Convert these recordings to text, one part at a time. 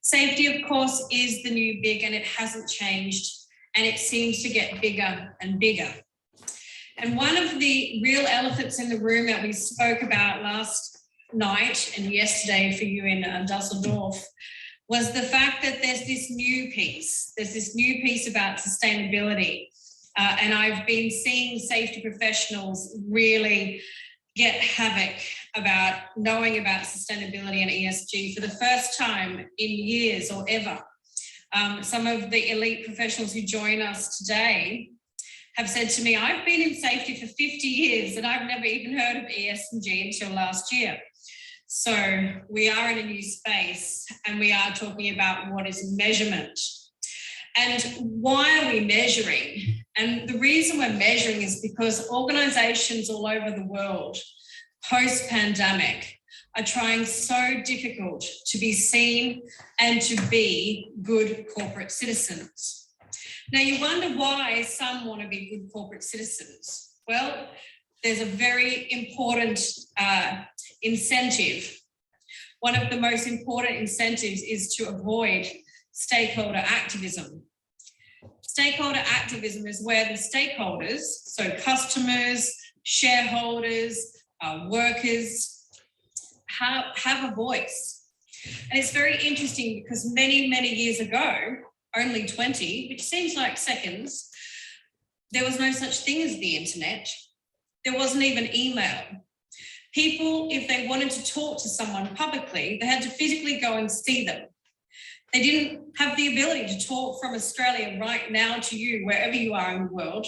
Safety, of course, is the new big, and it hasn't changed, and it seems to get bigger and bigger. And one of the real elephants in the room that we spoke about last night and yesterday for you in Dusseldorf was the fact that there's this new piece. There's this new piece about sustainability. And I've been seeing safety professionals really get havoc about knowing about sustainability and ESG for the first time in years or ever. Some of the elite professionals who join us today have said to me, I've been in safety for 50 years and I've never even heard of ESG until last year. So we are in a new space and we are talking about what is measurement. And why are we measuring? And the reason we're measuring is because organisations all over the world, post-pandemic, are trying so difficult to be seen and to be good corporate citizens. Now, you wonder why some want to be good corporate citizens. Well, there's a very important incentive. One of the most important incentives is to avoid stakeholder activism. Stakeholder activism is where the stakeholders, so customers, shareholders, workers, have a voice. And it's very interesting because many, many years ago, only 20, which seems like seconds, there was no such thing as the internet. There wasn't even email. People, if they wanted to talk to someone publicly, they had to physically go and see them. They didn't have the ability to talk from Australia right now to you, wherever you are in the world.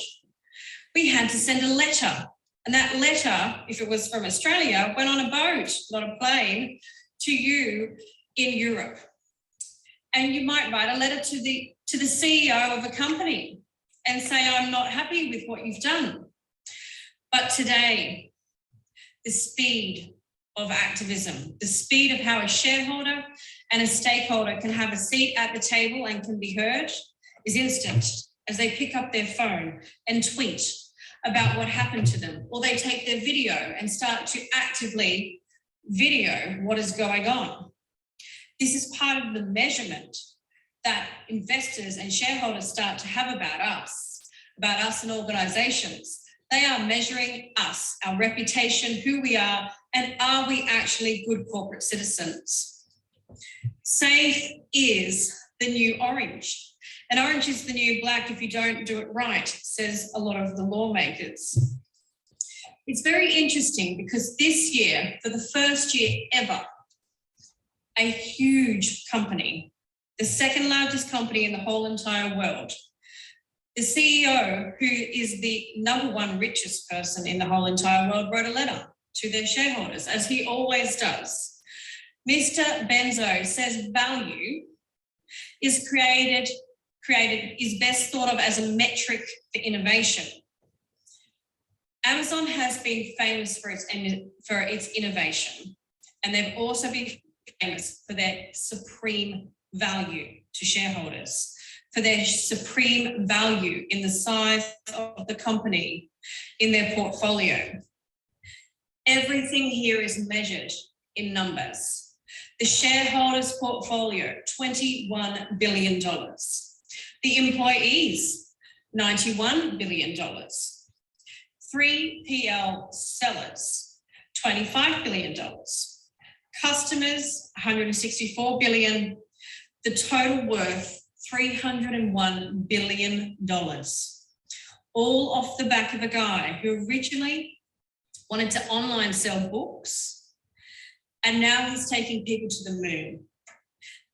We had to send a letter. And that letter, if it was from Australia, went on a boat, not a plane, to you in Europe. And you might write a letter to the CEO of a company and say, I'm not happy with what you've done. But today, the speed of activism, the speed of how a shareholder and a stakeholder can have a seat at the table and can be heard is instant as they pick up their phone and tweet about what happened to them, or they take their video and start to actively video what is going on. This is part of the measurement that investors and shareholders start to have about us and organisations. They are measuring us, our reputation, who we are, and are we actually good corporate citizens? Safe is the new orange. And orange is the new black if you don't do it right, says a lot of the lawmakers. It's very interesting because this year, for the first year ever, a huge company, the second largest company in the whole entire world, the CEO, who is the #1 richest person in the whole entire world, wrote a letter to their shareholders, as he always does. Mr. Benzo says value is is best thought of as a metric for innovation. Amazon has been famous for its innovation, and they've also been famous for their supreme value to shareholders, for their supreme value in the size of the company, in their portfolio. Everything here is measured in numbers. The shareholders' portfolio, $21 billion. The employees, $91 billion. 3PL sellers, $25 billion. Customers, $164 billion. The total worth, $301 billion. All off the back of a guy who originally wanted to online sell books, and now he's taking people to the moon.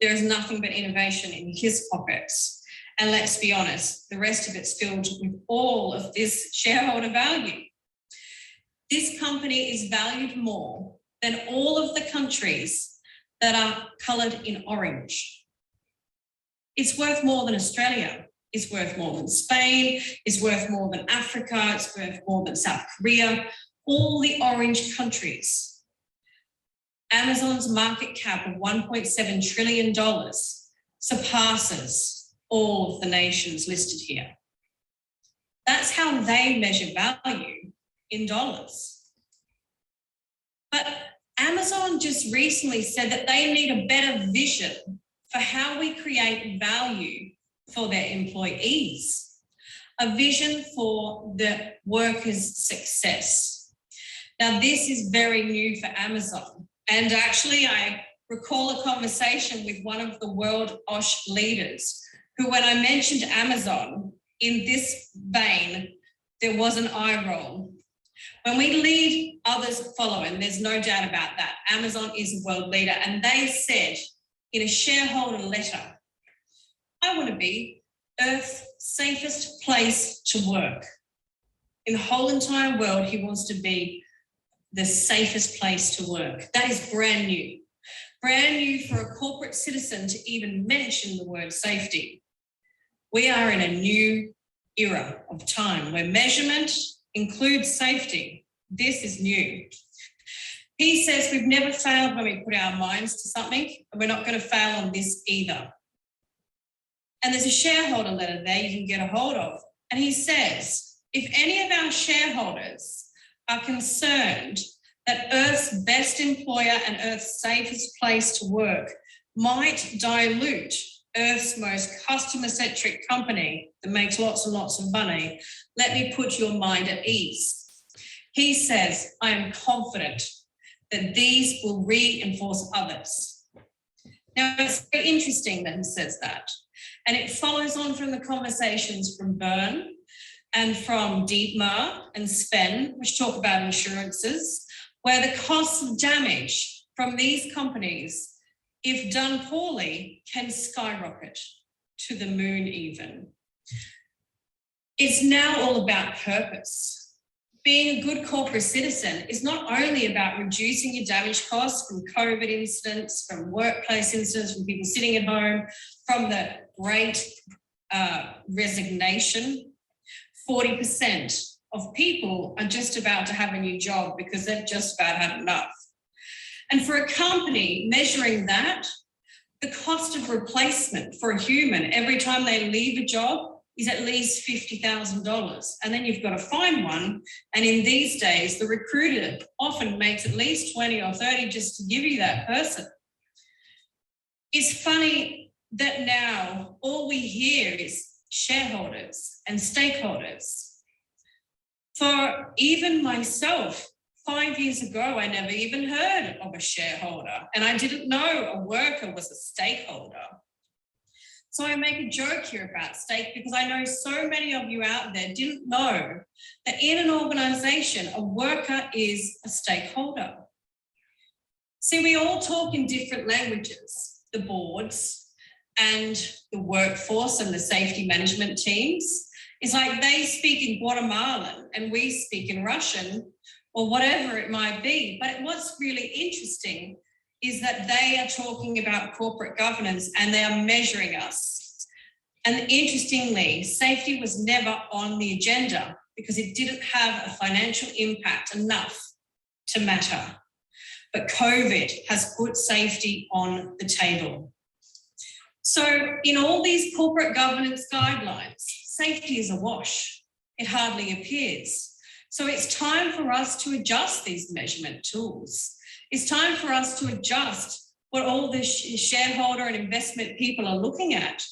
There is nothing but innovation in his pockets. And let's be honest, the rest of it's filled with all of this shareholder value. This company is valued more than all of the countries that are coloured in orange. It's worth more than Australia. It's worth more than Spain. It's worth more than Africa. It's worth more than South Korea. All the orange countries. Amazon's market cap of $1.7 trillion surpasses all of the nations listed here. That's how they measure value in dollars. But Amazon just recently said that they need a better vision for how we create value for their employees, a vision for the workers' success. Now, this is very new for Amazon. And actually, I recall a conversation with one of the world OSH leaders who, when I mentioned Amazon in this vein, there was an eye roll. When we lead, others follow, and there's no doubt about that. Amazon is a world leader, and they said in a shareholder letter, I want to be Earth's safest place to work. In the whole entire world, he wants to be the safest place to work. That is brand new. Brand new for a corporate citizen to even mention the word safety. We are in a new era of time where measurement includes safety. This is new. He says we've never failed when we put our minds to something, and we're not going to fail on this either. And there's a shareholder letter there you can get a hold of. And he says, if any of our shareholders are concerned that Earth's best employer and Earth's safest place to work might dilute Earth's most customer-centric company that makes lots and lots of money, let me put your mind at ease. He says, I am confident that these will reinforce others. Now, it's very interesting that he says that. And it follows on from the conversations from Bern and from Dietmar and Sven, which talk about insurances, where the costs of damage from these companies, if done poorly, can skyrocket to the moon even. It's now all about purpose. Being a good corporate citizen is not only about reducing your damage costs from COVID incidents, from workplace incidents, from people sitting at home, from the great resignation. 40% of people are just about to have a new job because they've just about had enough. And for a company measuring that, the cost of replacement for a human every time they leave a job is at least $50,000. And then you've got to find one. And in these days, the recruiter often makes at least 20 or 30 just to give you that person. It's funny that now all we hear is shareholders and stakeholders. For even myself, 5 years ago, I never even heard of a shareholder, and I didn't know a worker was a stakeholder. So I make a joke here about stake because I know so many of you out there didn't know that in an organization, a worker is a stakeholder. See, we all talk in different languages, the boards and the workforce and the safety management teams. It's like they speak in Guatemalan and we speak in Russian or whatever it might be. But what's really interesting is that they are talking about corporate governance and they are measuring us. And interestingly, safety was never on the agenda because it didn't have a financial impact enough to matter. But COVID has put safety on the table. So in all these corporate governance guidelines, safety is awash. It hardly appears. So it's time for us to adjust these measurement tools. It's time for us to adjust what all the shareholder and investment people are looking at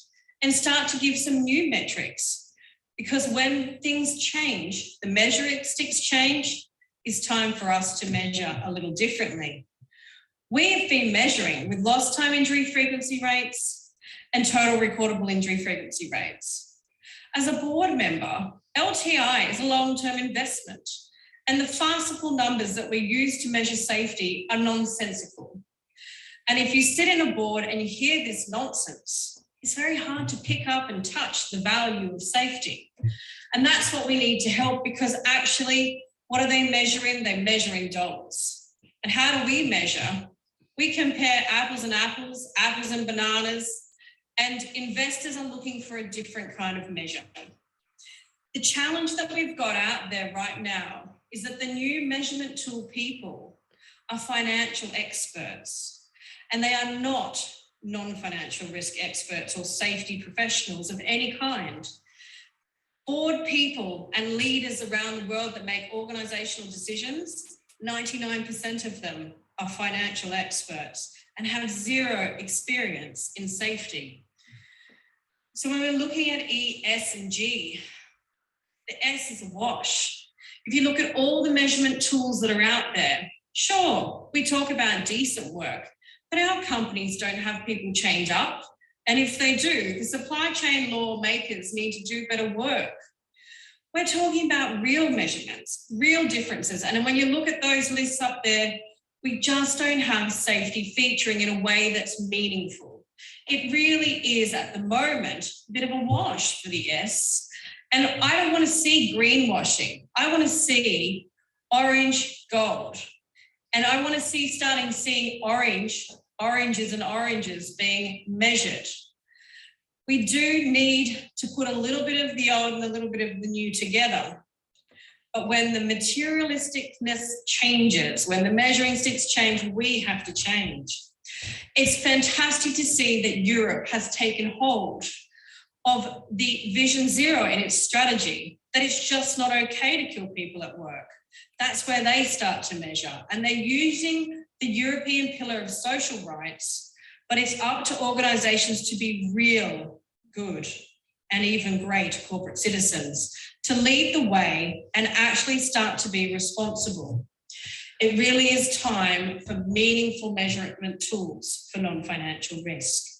and start to give some new metrics. Because when things change, the measuring sticks change, it's time for us to measure a little differently. We've been measuring with lost time injury frequency rates and total recordable injury frequency rates. As a board member, LTI is a long-term investment, and the farcical numbers that we use to measure safety are nonsensical. And if you sit in a board and you hear this nonsense, it's very hard to pick up and touch the value of safety. And that's what we need to help, because actually, what are they measuring? They're measuring dollars. And how do we measure? We compare apples and apples, apples and bananas, and investors are looking for a different kind of measure. The challenge that we've got out there right now is that the new measurement tool people are financial experts, and they are not non-financial risk experts or safety professionals of any kind. Board people and leaders around the world that make organizational decisions, 99% of them are financial experts, and have zero experience in safety. So when we're looking at E, S, and G, the S is a wash. If you look at all the measurement tools that are out there, sure, we talk about decent work, but our companies don't have people chained up. And if they do, the supply chain lawmakers need to do better work. We're talking about real measurements, real differences. And when you look at those lists up there, we just don't have safety featuring in a way that's meaningful. It really is, at the moment, a bit of a wash for the S. And I don't want to see greenwashing. I want to see orange gold. And I want to see seeing oranges and oranges being measured. We do need to put a little bit of the old and a little bit of the new together. But when the materialisticness changes, when the measuring sticks change, we have to change. It's fantastic to see that Europe has taken hold of the Vision Zero in its strategy, that it's just not okay to kill people at work. That's where they start to measure. And they're using the European Pillar of Social Rights, but it's up to organisations to be real, good, and even great corporate citizens, to lead the way and actually start to be responsible. It really is time for meaningful measurement tools for non-financial risk.